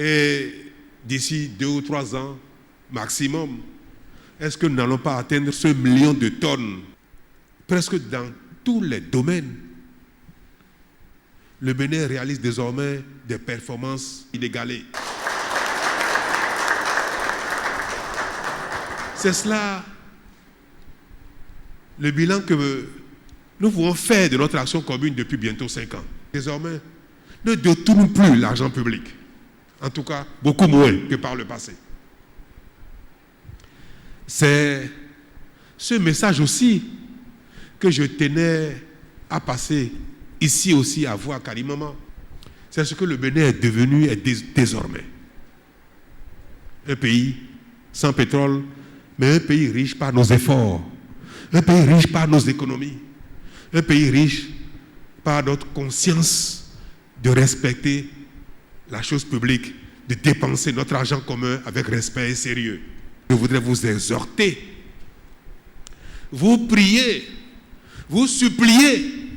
Et d'ici 2 ou 3 ans, maximum, est-ce que nous n'allons pas atteindre ce 1 million de tonnes? Presque dans tous les domaines. Le Bénin réalise désormais des performances inégalées. C'est cela le bilan que nous pouvons faire de notre action commune depuis bientôt 5 ans. Désormais, ne détournons plus l'argent public. En tout cas, beaucoup moins que par le passé. C'est ce message aussi que je tenais à passer ici aussi à vous à Karimama. C'est ce que le Bénin est devenu désormais. Un pays sans pétrole, mais un pays riche par nos efforts. Un pays riche par nos économies. Un pays riche par notre conscience de respecter la chose publique, de dépenser notre argent commun avec respect et sérieux. Je voudrais vous exhorter, vous prier, vous supplier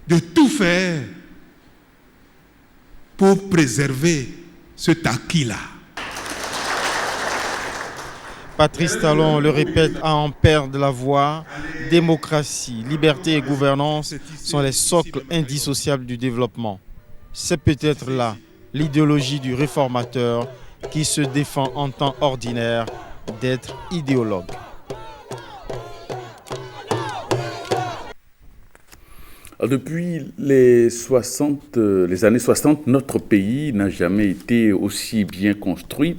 de tout faire pour préserver cet acquis-là. Patrice Talon le répète à en perdre la voix. Démocratie, liberté et gouvernance sont les socles indissociables du développement. C'est peut-être là l'idéologie du réformateur qui se défend en temps ordinaire d'être idéologue. Depuis les années 60, notre pays n'a jamais été aussi bien construit.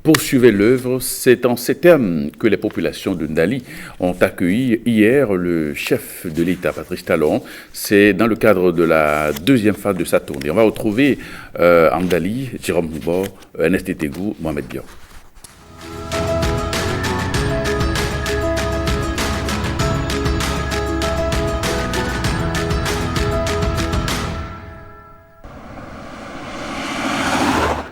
Poursuivez l'œuvre, c'est en ces termes que les populations de Ndali ont accueilli hier le chef de l'État, Patrice Talon. C'est dans le cadre de la 2e phase de sa tournée. On va retrouver en Ndali, Jérôme Moubor, Ernest Etegou, Mohamed Bior.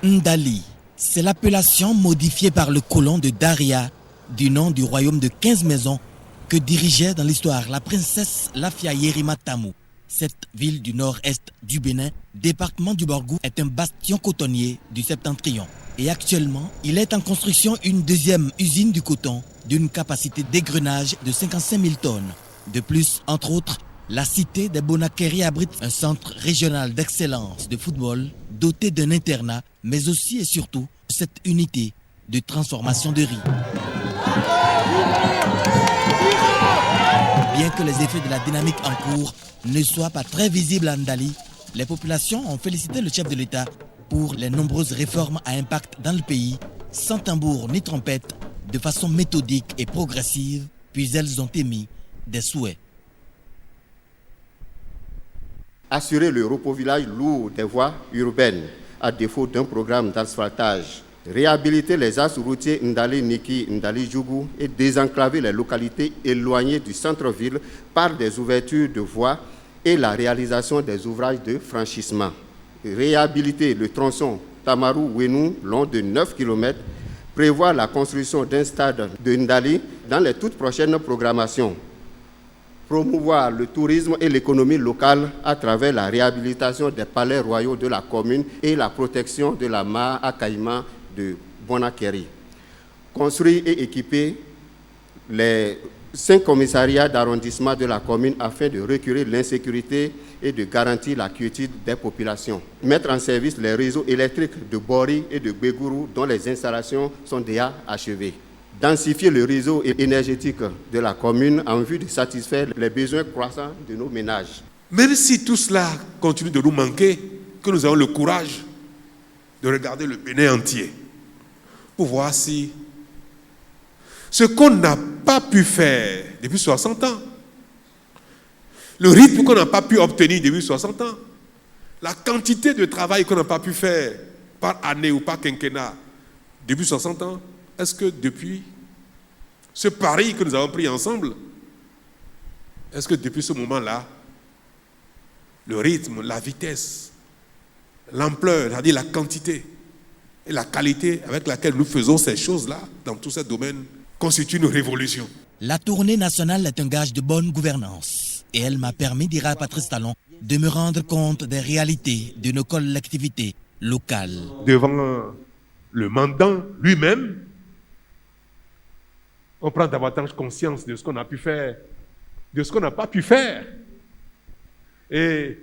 Ndali, c'est l'appellation modifiée par le colon de Daria, du nom du royaume de 15 maisons que dirigeait dans l'histoire la princesse Lafia Yerima Tamou. Cette ville du nord-est du Bénin, département du Borgou, est un bastion cotonnier du septentrion. Et actuellement, il est en construction une 2e usine du coton d'une capacité d'égrenage de 55 000 tonnes. De plus, entre autres, la cité des Bonakeri abrite un centre régional d'excellence de football doté d'un internat, mais aussi et surtout cette unité de transformation de riz. Bien que les effets de la dynamique en cours ne soient pas très visibles à Ndali, les populations ont félicité le chef de l'État pour les nombreuses réformes à impact dans le pays, sans tambour ni trompette, de façon méthodique et progressive, puis elles ont émis des souhaits. Assurer le repauvillage lourd des voies urbaines à défaut d'un programme d'asphaltage. Réhabiliter les axes routiers Ndali-Niki, Ndali-Djougou et désenclaver les localités éloignées du centre-ville par des ouvertures de voies et la réalisation des ouvrages de franchissement. Réhabiliter le tronçon Tamarou-Wenou long de 9 km, prévoir la construction d'un stade de Ndali dans les toutes prochaines programmations. Promouvoir le tourisme et l'économie locale à travers la réhabilitation des palais royaux de la commune et la protection de la mare à caïman de Bonakeri. Construire et équiper les 5 commissariats d'arrondissement de la commune afin de recueillir l'insécurité et de garantir la quiétude des populations. Mettre en service les réseaux électriques de Bori et de Begourou dont les installations sont déjà achevées. Densifier le réseau énergétique de la commune en vue de satisfaire les besoins croissants de nos ménages. Même si tout cela continue de nous manquer, que nous avons le courage de regarder le Bénin entier pour voir si ce qu'on n'a pas pu faire depuis 60 ans, le rythme qu'on n'a pas pu obtenir depuis 60 ans, la quantité de travail qu'on n'a pas pu faire par année ou par quinquennat depuis 60 ans, est-ce que depuis ce pari que nous avons pris ensemble, est-ce que depuis ce moment-là, le rythme, la vitesse, l'ampleur, c'est-à-dire la quantité et la qualité avec laquelle nous faisons ces choses-là dans tous ces domaines constituent une révolution? La tournée nationale est un gage de bonne gouvernance et elle m'a permis, dira Patrice Talon, de me rendre compte des réalités de nos collectivités local. Devant le mandant lui-même, on prend davantage conscience de ce qu'on a pu faire, de ce qu'on n'a pas pu faire. Et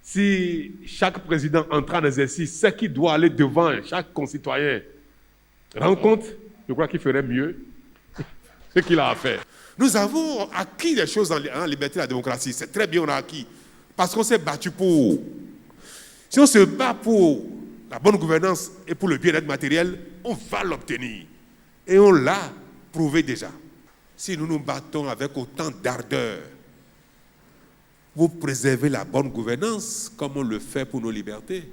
si chaque président entrant en exercice sait qu'il doit aller devant chaque concitoyen, rend compte, je crois qu'il ferait mieux ce qu'il a à faire. Nous avons acquis des choses en liberté et la démocratie. C'est très bien, on a acquis. Parce qu'on s'est battu pour. Si on se bat pour la bonne gouvernance et pour le bien-être matériel, on va l'obtenir. Et on l'a prouvé déjà. Si nous nous battons avec autant d'ardeur pour préserver la bonne gouvernance, comme on le fait pour nos libertés,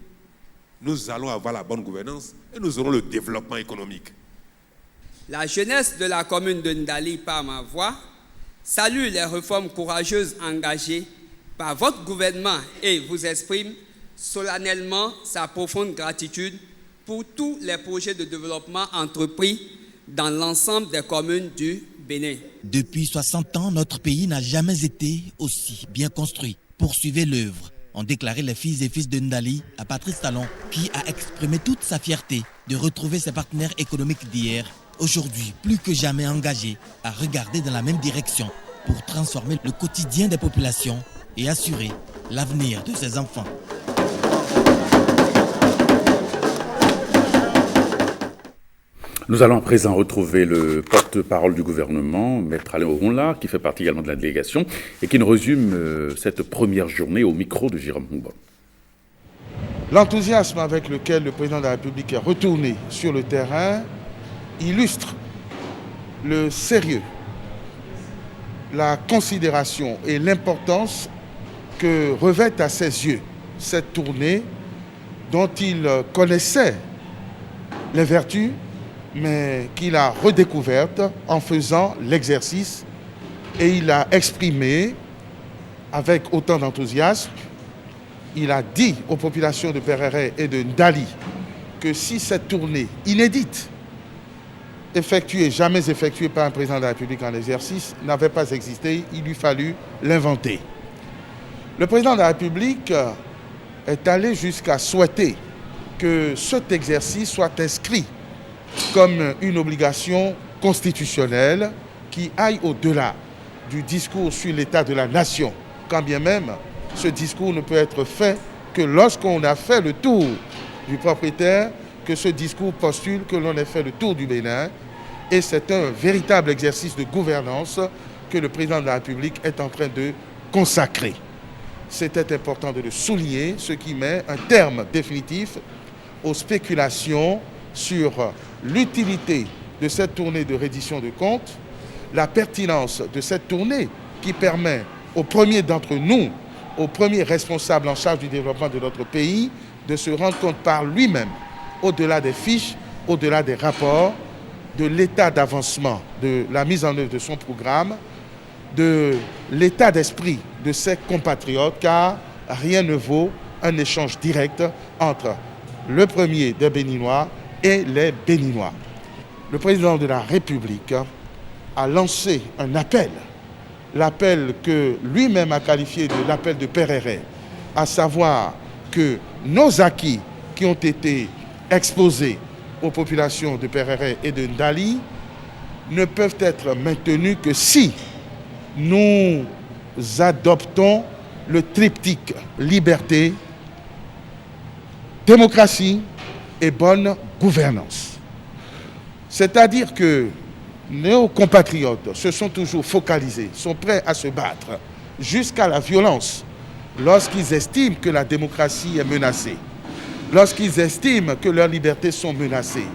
nous allons avoir la bonne gouvernance et nous aurons le développement économique. La jeunesse de la commune de Ndali, par ma voix, salue les réformes courageuses engagées par votre gouvernement et vous exprime solennellement sa profonde gratitude pour tous les projets de développement entrepris dans l'ensemble des communes du Bénin. Depuis 60 ans, notre pays n'a jamais été aussi bien construit. Poursuivez l'œuvre, ont déclaré les filles et fils de Ndali à Patrice Talon, qui a exprimé toute sa fierté de retrouver ses partenaires économiques d'hier, aujourd'hui plus que jamais engagés à regarder dans la même direction pour transformer le quotidien des populations et assurer l'avenir de ses enfants. Nous allons à présent retrouver le porte-parole du gouvernement, Maître Alain Oronla, qui fait partie également de la délégation et qui nous résume cette première journée au micro de Jérôme Mouba. L'enthousiasme avec lequel le président de la République est retourné sur le terrain illustre le sérieux, la considération et l'importance que revêt à ses yeux cette tournée dont il connaissait les vertus, mais qu'il a redécouverte en faisant l'exercice, et il a exprimé avec autant d'enthousiasme, il a dit aux populations de Perere et de Ndali que si cette tournée inédite, jamais effectuée par un président de la République en exercice, n'avait pas existé, il lui fallut l'inventer. Le président de la République est allé jusqu'à souhaiter que cet exercice soit inscrit comme une obligation constitutionnelle qui aille au-delà du discours sur l'état de la nation, quand bien même ce discours ne peut être fait que lorsqu'on a fait le tour du propriétaire, que ce discours postule que l'on ait fait le tour du Bénin, et c'est un véritable exercice de gouvernance que le président de la République est en train de consacrer. C'était important de le souligner, ce qui met un terme définitif aux spéculations sur l'utilité de cette tournée de reddition de comptes, la pertinence de cette tournée qui permet au premier d'entre nous, au premier responsable en charge du développement de notre pays, de se rendre compte par lui-même, au-delà des fiches, au-delà des rapports, de l'état d'avancement, de la mise en œuvre de son programme, de l'état d'esprit de ses compatriotes, car rien ne vaut un échange direct entre le premier des Béninois et les Béninois. Le président de la République a lancé un appel, l'appel que lui-même a qualifié de l'appel de Perere, à savoir que nos acquis qui ont été exposés aux populations de Perere et de Ndali ne peuvent être maintenus que si nous adoptons le triptyque liberté, démocratie et bonne gouvernance. C'est-à-dire que nos compatriotes se sont toujours focalisés, sont prêts à se battre jusqu'à la violence lorsqu'ils estiment que la démocratie est menacée, lorsqu'ils estiment que leurs libertés sont menacées.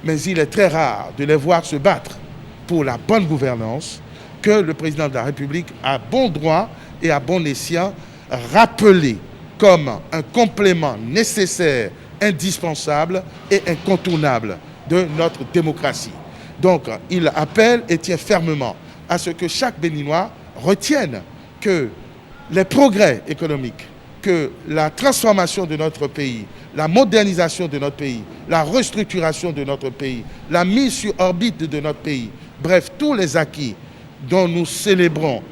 Mais il est très rare de les voir se battre pour la bonne gouvernance que le président de la République a bon droit et à bon escient rappelé comme un complément nécessaire, indispensable et incontournable de notre démocratie. Donc, il appelle et tient fermement à ce que chaque Béninois retienne que les progrès économiques, que la transformation de notre pays, la modernisation de notre pays, la restructuration de notre pays, la mise sur orbite de notre pays, bref, tous les acquis dont nous célébrons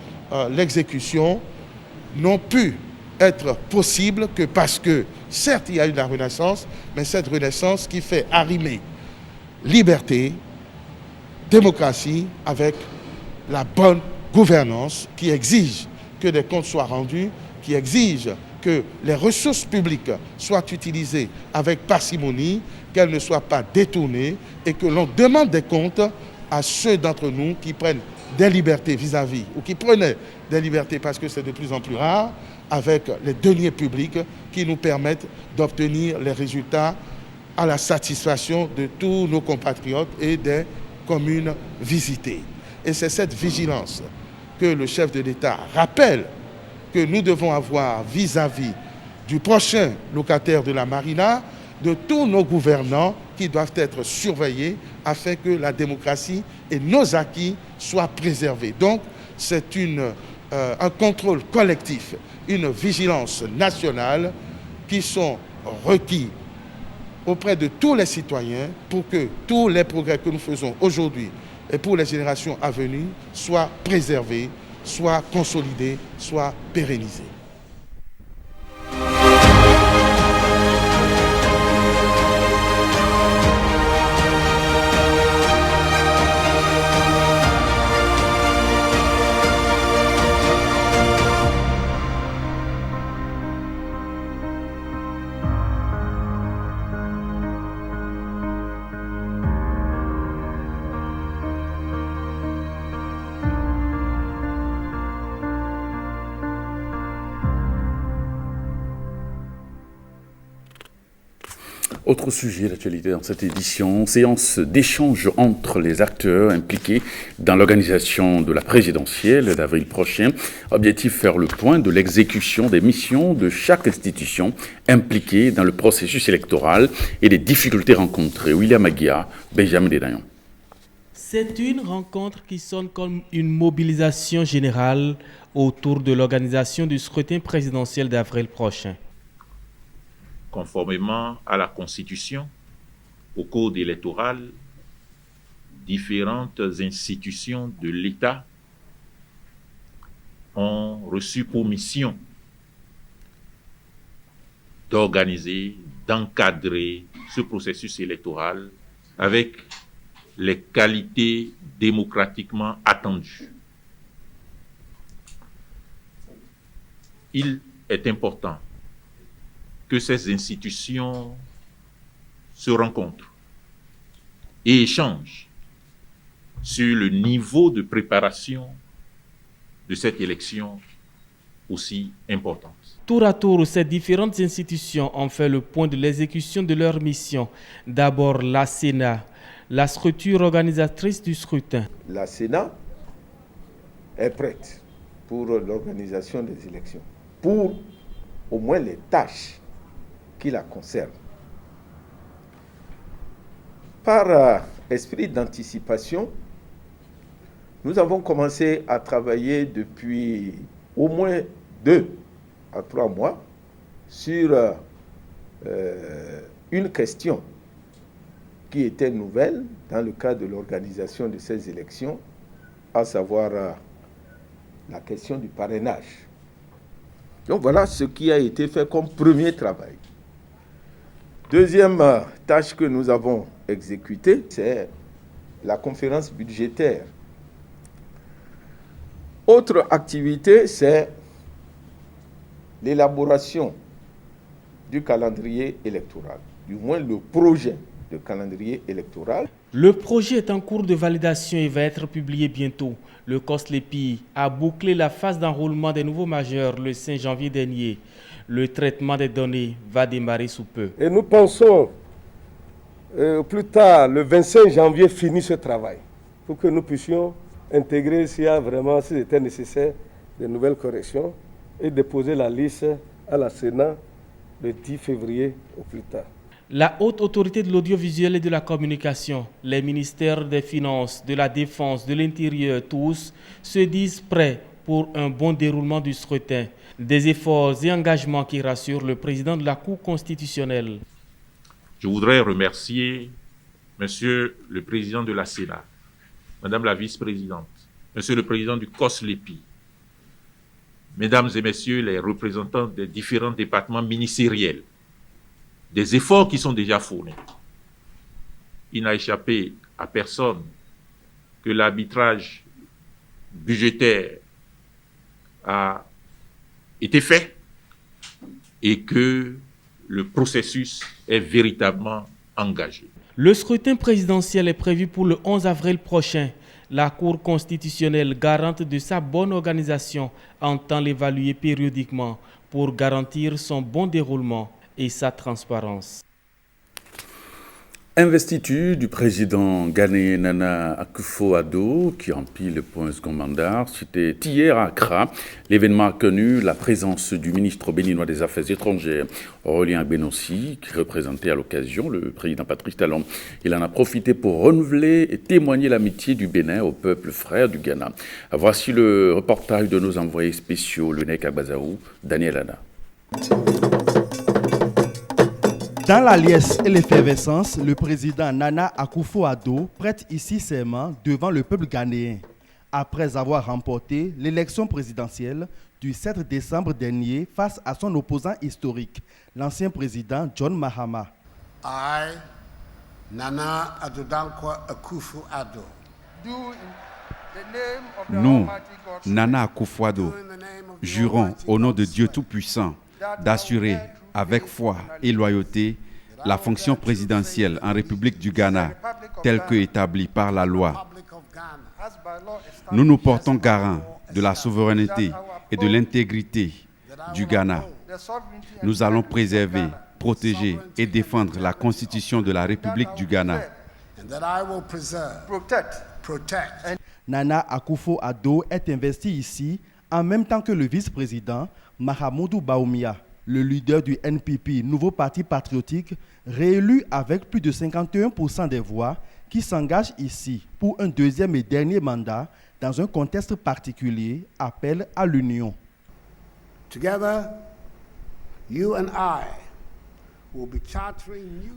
l'exécution n'ont pu être possible que parce que, certes, il y a eu la Renaissance, mais cette Renaissance qui fait arrimer liberté, démocratie avec la bonne gouvernance, qui exige que des comptes soient rendus, qui exige que les ressources publiques soient utilisées avec parcimonie, qu'elles ne soient pas détournées et que l'on demande des comptes à ceux d'entre nous qui prennent des libertés vis-à-vis ou qui prenaient des libertés parce que c'est de plus en plus rare avec les deniers publics qui nous permettent d'obtenir les résultats à la satisfaction de tous nos compatriotes et des communes visitées. Et c'est cette vigilance que le chef de l'État rappelle que nous devons avoir vis-à-vis du prochain locataire de la Marina, de tous nos gouvernants qui doivent être surveillés afin que la démocratie et nos acquis soient préservés. Donc, c'est un contrôle collectif, une vigilance nationale qui sont requis auprès de tous les citoyens pour que tous les progrès que nous faisons aujourd'hui et pour les générations à venir soient préservés, soient consolidés, soient pérennisés. Autre sujet d'actualité dans cette édition, séance d'échange entre les acteurs impliqués dans l'organisation de la présidentielle d'avril prochain. Objectif, faire le point de l'exécution des missions de chaque institution impliquée dans le processus électoral et les difficultés rencontrées. William Aguia, Benjamin Dedayon. C'est une rencontre qui sonne comme une mobilisation générale autour de l'organisation du scrutin présidentiel d'avril prochain. Conformément à la Constitution, au code électoral, différentes institutions de l'État ont reçu pour mission d'organiser, d'encadrer ce processus électoral avec les qualités démocratiquement attendues. Il est important que ces institutions se rencontrent et échangent sur le niveau de préparation de cette élection aussi importante. Tour à tour, ces différentes institutions ont fait le point de l'exécution de leur mission. D'abord, la Sénat, la structure organisatrice du scrutin. La Sénat est prête pour l'organisation des élections, pour au moins les tâches qui la concernent. Par esprit d'anticipation, nous avons commencé à travailler depuis au moins 2 à 3 mois sur une question qui était nouvelle dans le cadre de l'organisation de ces élections, à savoir la question du parrainage. Donc voilà ce qui a été fait comme premier travail. Deuxième tâche que nous avons exécutée, c'est la conférence budgétaire. Autre activité, c'est l'élaboration du calendrier électoral, du moins le projet de calendrier électoral. Le projet est en cours de validation et va être publié bientôt. Le COSLEPI a bouclé la phase d'enrôlement des nouveaux majeurs le 5 janvier dernier. Le traitement des données va démarrer sous peu. Et nous pensons plus tard, le 25 janvier, finir ce travail pour que nous puissions intégrer, s'il était nécessaire, de nouvelles corrections et déposer la liste à la Sénat le 10 février au plus tard. La haute autorité de l'audiovisuel et de la communication, les ministères des Finances, de la Défense, de l'Intérieur, tous se disent prêts pour un bon déroulement du scrutin. Des efforts et engagements qui rassurent le président de la Cour constitutionnelle. Je voudrais remercier Monsieur le Président de la Sénat, Madame la Vice-présidente, Monsieur le Président du COSLEPI, Mesdames et messieurs les représentants des différents départements ministériels, des efforts qui sont déjà fournis. Il n'a échappé à personne que l'arbitrage budgétaire a été fait et que le processus est véritablement engagé. Le scrutin présidentiel est prévu pour le 11 avril prochain. La Cour constitutionnelle, garante de sa bonne organisation, entend l'évaluer périodiquement pour garantir son bon déroulement et sa transparence. Investiture du président ghanéen Nana Akufo-Addo, qui remplit pour un second mandat, c'était hier à Accra. L'événement a connu la présence du ministre béninois des Affaires étrangères, Aurélien Agbenossi, qui représentait à l'occasion le président Patrice Talon. Il en a profité pour renouveler et témoigner l'amitié du Bénin au peuple frère du Ghana. Voici le reportage de nos envoyés spéciaux, le Nek Agbazaou, Daniel Anna. Dans la liesse et l'effervescence, le président Nana Akufo-Addo prête ici serment devant le peuple ghanéen, après avoir remporté l'élection présidentielle du 7 décembre dernier face à son opposant historique, l'ancien président John Mahama. I, Nana Addo Dankwa Akufo-Addo. Nous, Nana Akufo-Addo, jurons au nom de Dieu Tout-Puissant d'assurer avec foi et loyauté la fonction présidentielle en République du Ghana, telle que établie par la loi. Nous nous portons garant de la souveraineté et de l'intégrité du Ghana. Nous allons préserver, protéger et défendre la Constitution de la République du Ghana. Nana Akufo-Addo est investi ici en même temps que le vice-président Mahamudu Bawumia, le leader du NPP, nouveau parti patriotique, réélu avec plus de 51% des voix, qui s'engage ici pour un deuxième et dernier mandat dans un contexte particulier, appelle à l'union.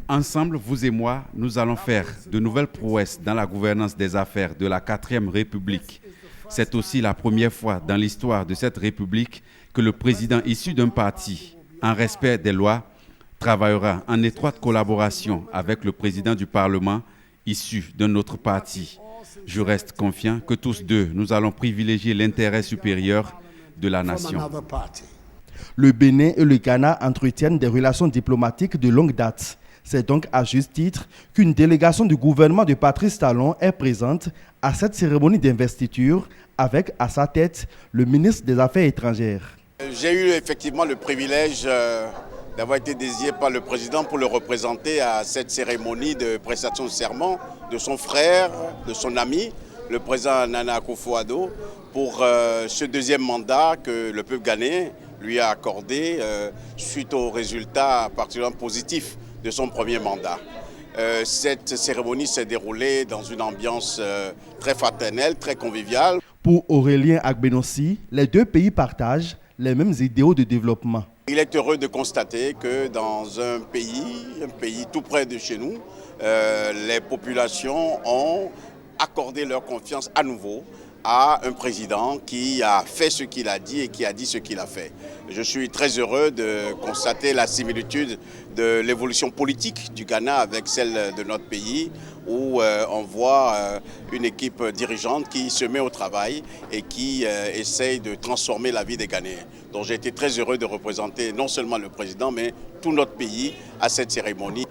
Ensemble, vous et moi, nous allons faire de nouvelles prouesses dans la gouvernance des affaires de la 4e République. C'est aussi la première fois dans l'histoire de cette République que le président issu d'un parti, en respect des lois, travaillera en étroite collaboration avec le président du Parlement issu d'un autre parti. Je reste confiant que tous deux, nous allons privilégier l'intérêt supérieur de la nation. Le Bénin et le Ghana entretiennent des relations diplomatiques de longue date. C'est donc à juste titre qu'une délégation du gouvernement de Patrice Talon est présente à cette cérémonie d'investiture avec à sa tête le ministre des Affaires étrangères. J'ai eu effectivement le privilège d'avoir été désigné par le président pour le représenter à cette cérémonie de prestation de serment de son frère, de son ami, le président Nana Akufo-Addo, pour ce deuxième mandat que le peuple ghanéen lui a accordé suite aux résultats particulièrement positifs de son premier mandat. Cette cérémonie s'est déroulée dans une ambiance très fraternelle, très conviviale. Pour Aurélien Agbenossi, les deux pays partagent les mêmes idéaux de développement. Il est heureux de constater que dans un pays tout près de chez nous, les populations ont accordé leur confiance à nouveau à un président qui a fait ce qu'il a dit et qui a dit ce qu'il a fait. Je suis très heureux de constater la similitude de l'évolution politique du Ghana avec celle de notre pays, où on voit une équipe dirigeante qui se met au travail et qui essaye de transformer la vie des Ghanéens. Donc j'ai été très heureux de représenter non seulement le président, mais tout notre pays à cette cérémonie.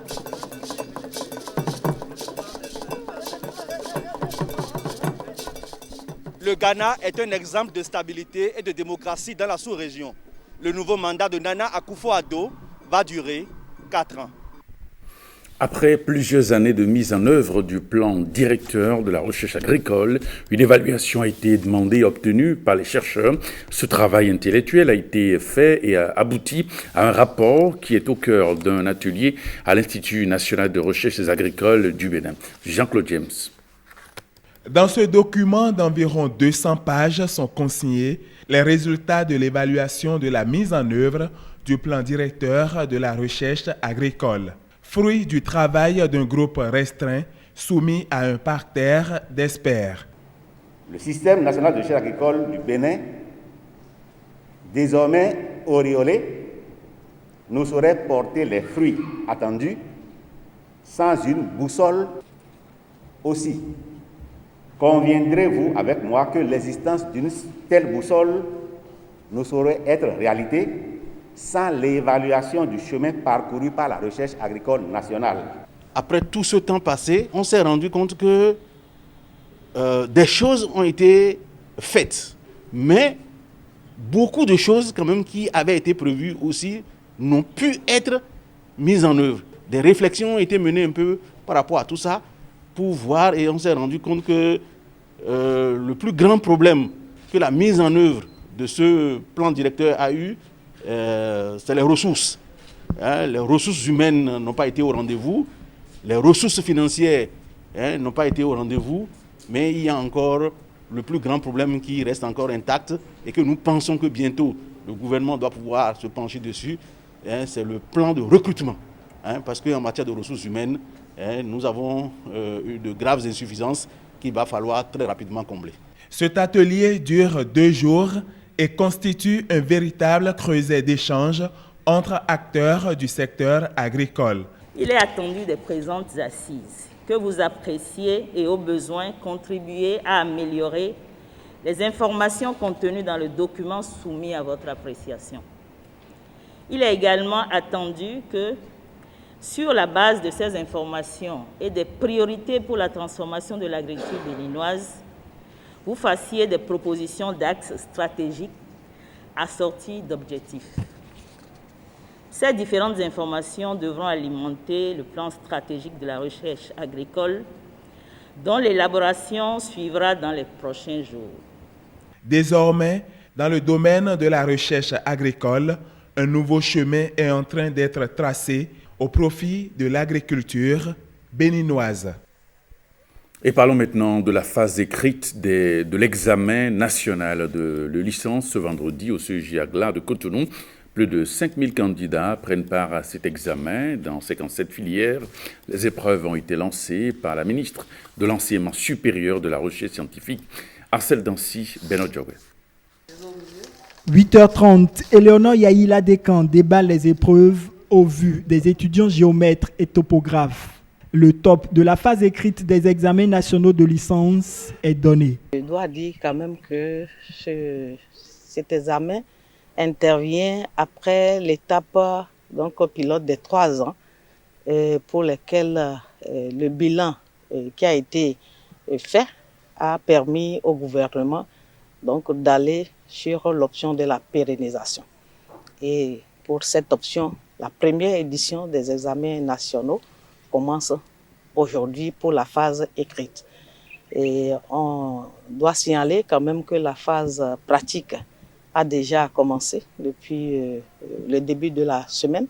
Le Ghana est un exemple de stabilité et de démocratie dans la sous-région. Le nouveau mandat de Nana Akufo-Addo va durer 4 ans. Après plusieurs années de mise en œuvre du plan directeur de la recherche agricole, une évaluation a été demandée et obtenue par les chercheurs. Ce travail intellectuel a été fait et a abouti à un rapport qui est au cœur d'un atelier à l'Institut national de recherche agricoles du Bénin. Jean-Claude James. Dans ce document d'environ 200 pages sont consignés les résultats de l'évaluation de la mise en œuvre du plan directeur de la recherche agricole, fruit du travail d'un groupe restreint soumis à un parterre d'experts. Le système national de recherche agricole du Bénin désormais auréolés, nous sauraient porter les fruits attendus sans une boussole aussi. Conviendrez-vous avec moi que l'existence d'une telle boussole ne saurait être réalité sans l'évaluation du chemin parcouru par la recherche agricole nationale? Après tout ce temps passé, on s'est rendu compte que des choses ont été faites, mais beaucoup de choses quand même qui avaient été prévues aussi n'ont pu être mises en œuvre. Des réflexions ont été menées un peu par rapport à tout ça pour voir, et on s'est rendu compte que le plus grand problème que la mise en œuvre de ce plan directeur a eu, c'est les ressources. Les ressources humaines n'ont pas été au rendez-vous, les ressources financières n'ont pas été au rendez-vous, mais il y a encore le plus grand problème qui reste encore intact et que nous pensons que bientôt le gouvernement doit pouvoir se pencher dessus, c'est le plan de recrutement. Parce qu'en matière de ressources humaines, nous avons eu de graves insuffisances qu'il va falloir très rapidement combler. Cet atelier dure 2 jours et constitue un véritable creuset d'échange entre acteurs du secteur agricole. Il est attendu des présentes assises que vous appréciez et au besoin contribuez à améliorer les informations contenues dans le document soumis à votre appréciation. Il est également attendu que, sur la base de ces informations et des priorités pour la transformation de l'agriculture béninoise, vous fassiez des propositions d'axes stratégiques assorties d'objectifs. Ces différentes informations devront alimenter le plan stratégique de la recherche agricole, dont l'élaboration suivra dans les prochains jours. Désormais, dans le domaine de la recherche agricole, un nouveau chemin est en train d'être tracé au profit de l'agriculture béninoise. Et parlons maintenant de la phase écrite de l'examen national de licence ce vendredi au CEJ Agla de Cotonou. Plus de 5000 candidats prennent part à cet examen dans 57 filières. Les épreuves ont été lancées par la ministre de l'Enseignement supérieur de la recherche scientifique, Arcel Dancy Benodjoué. 8h30, Éléonore Yaïla Descamps déballe les épreuves au vu des étudiants géomètres et topographes. Le top de la phase écrite des examens nationaux de licence est donné. Je dois dire quand même que cet examen intervient après l'étape pilote des 3 ans pour lesquels le bilan qui a été fait a permis au gouvernement d'aller sur l'option de la pérennisation. Et pour cette option, la première édition des examens nationaux commence aujourd'hui pour la phase écrite. Et on doit signaler quand même que la phase pratique a déjà commencé depuis le début de la semaine.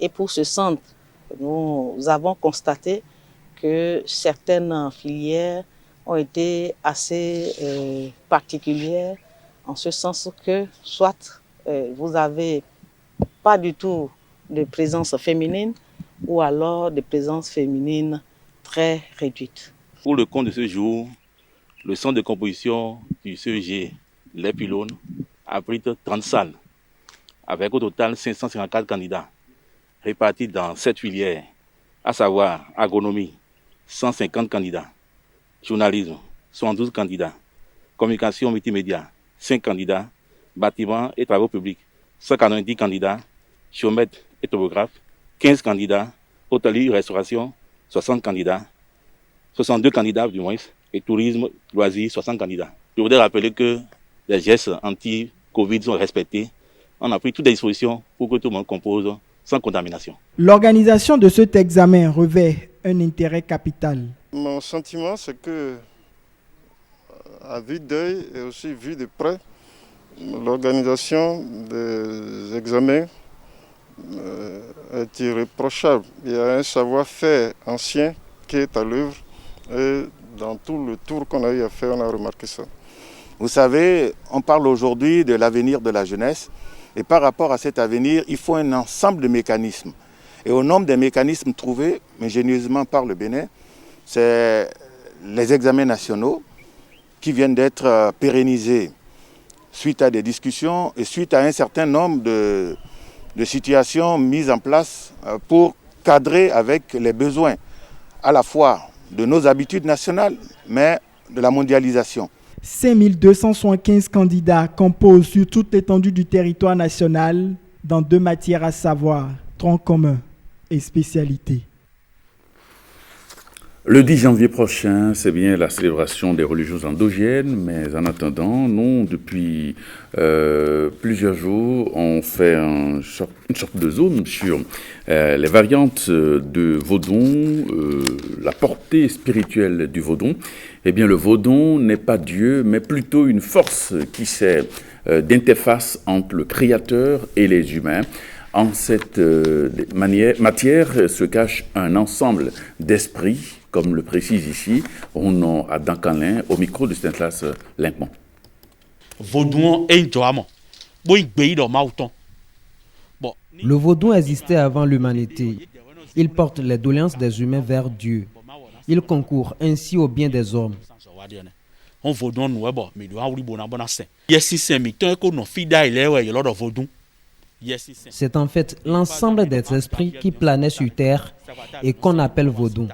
Et pour ce centre, nous avons constaté que certaines filières ont été assez particulières, en ce sens que soit vous n'avez pas du tout de présence féminine ou alors de présence féminine très réduite. Pour le compte de ce jour, le centre de composition du CEG Les Pylônes abrite 30 salles, avec au total 554 candidats, répartis dans 7 filières, à savoir agronomie, 150 candidats, journalisme, 112 candidats, communication multimédia, 5 candidats, bâtiments et travaux publics, 190 candidats, géomètres et topographes, 15 candidats, hôtellerie-restauration, 60 candidats, 62 candidats du moins, et tourisme, loisirs, 60 candidats. Je voudrais rappeler que les gestes anti-Covid sont respectés. On a pris toutes les dispositions pour que tout le monde compose sans contamination. L'organisation de cet examen revêt un intérêt capital. Mon sentiment, c'est que, à vue d'œil et aussi vu de près, l'organisation des examens est irréprochable. Il y a un savoir-faire ancien qui est à l'œuvre et dans tout le tour qu'on a eu à faire, on a remarqué ça. Vous savez, on parle aujourd'hui de l'avenir de la jeunesse et par rapport à cet avenir, il faut un ensemble de mécanismes. Et au nombre des mécanismes trouvés ingénieusement par le Bénin, c'est les examens nationaux qui viennent d'être pérennisés suite à des discussions et suite à un certain nombre de situations mises en place pour cadrer avec les besoins à la fois de nos habitudes nationales, mais de la mondialisation. 5275 candidats composent sur toute l'étendue du territoire national dans 2 matières, à savoir tronc commun et spécialité. Le 10 janvier prochain, c'est bien la célébration des religions endogènes, mais en attendant, nous, depuis plusieurs jours, on fait une sorte de zoom sur les variantes de Vodun, la portée spirituelle du Vodun. Eh bien, le Vodun n'est pas Dieu, mais plutôt une force qui sert d'interface entre le Créateur et les humains. En cette matière se cache un ensemble d'esprits, comme le précise ici Ronan Adam Canlin au micro de Stanislas Linkmont. Le vaudou existait avant l'humanité. Il porte les doléances des humains vers Dieu. Il concourt ainsi au bien des hommes. C'est en fait l'ensemble des esprits qui planaient sur terre et qu'on appelle vaudou.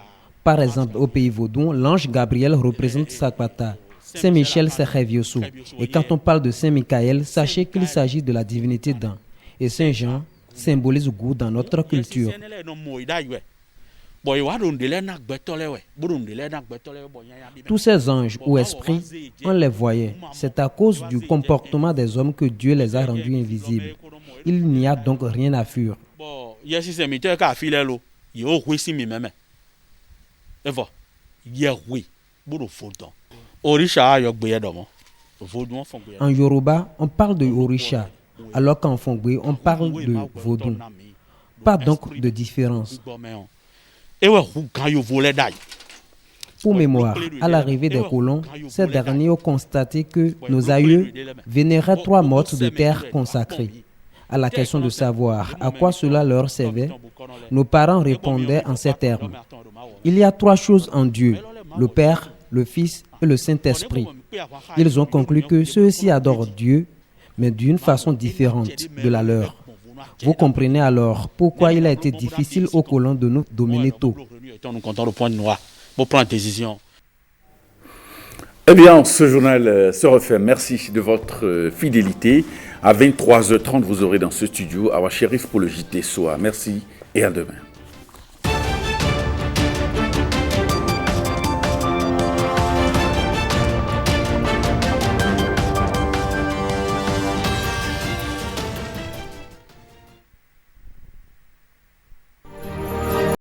Par exemple, au pays vaudou, l'ange Gabriel représente Sakwata, Saint-Michel c'est Revioso. Et quand on parle de Saint-Michael, sachez qu'il s'agit de la divinité d'An. Et Saint-Jean symbolise goût dans notre culture. Tous ces anges ou esprits, on les voyait. C'est à cause du comportement des hommes que Dieu les a rendus invisibles. Il n'y a donc rien à fuir. En Yoruba, on parle de Orisha, alors qu'en Fongbe, on parle de Vodou. Pas donc de différence. Pour mémoire, à l'arrivée des colons, ces derniers ont constaté que nos aïeux vénéraient 3 mottes de terre consacrées. À la question de savoir à quoi cela leur servait, nos parents répondaient en ces termes. Il y a 3 choses en Dieu, le Père, le Fils et le Saint-Esprit. Ils ont conclu que ceux-ci adorent Dieu, mais d'une façon différente de la leur. Vous comprenez alors pourquoi il a été difficile aux colons de nous dominer tôt. Eh bien, ce journal se refait. Merci de votre fidélité. À 23h30, vous aurez dans ce studio Awa Sherif pour le JT Soa. Merci et à demain.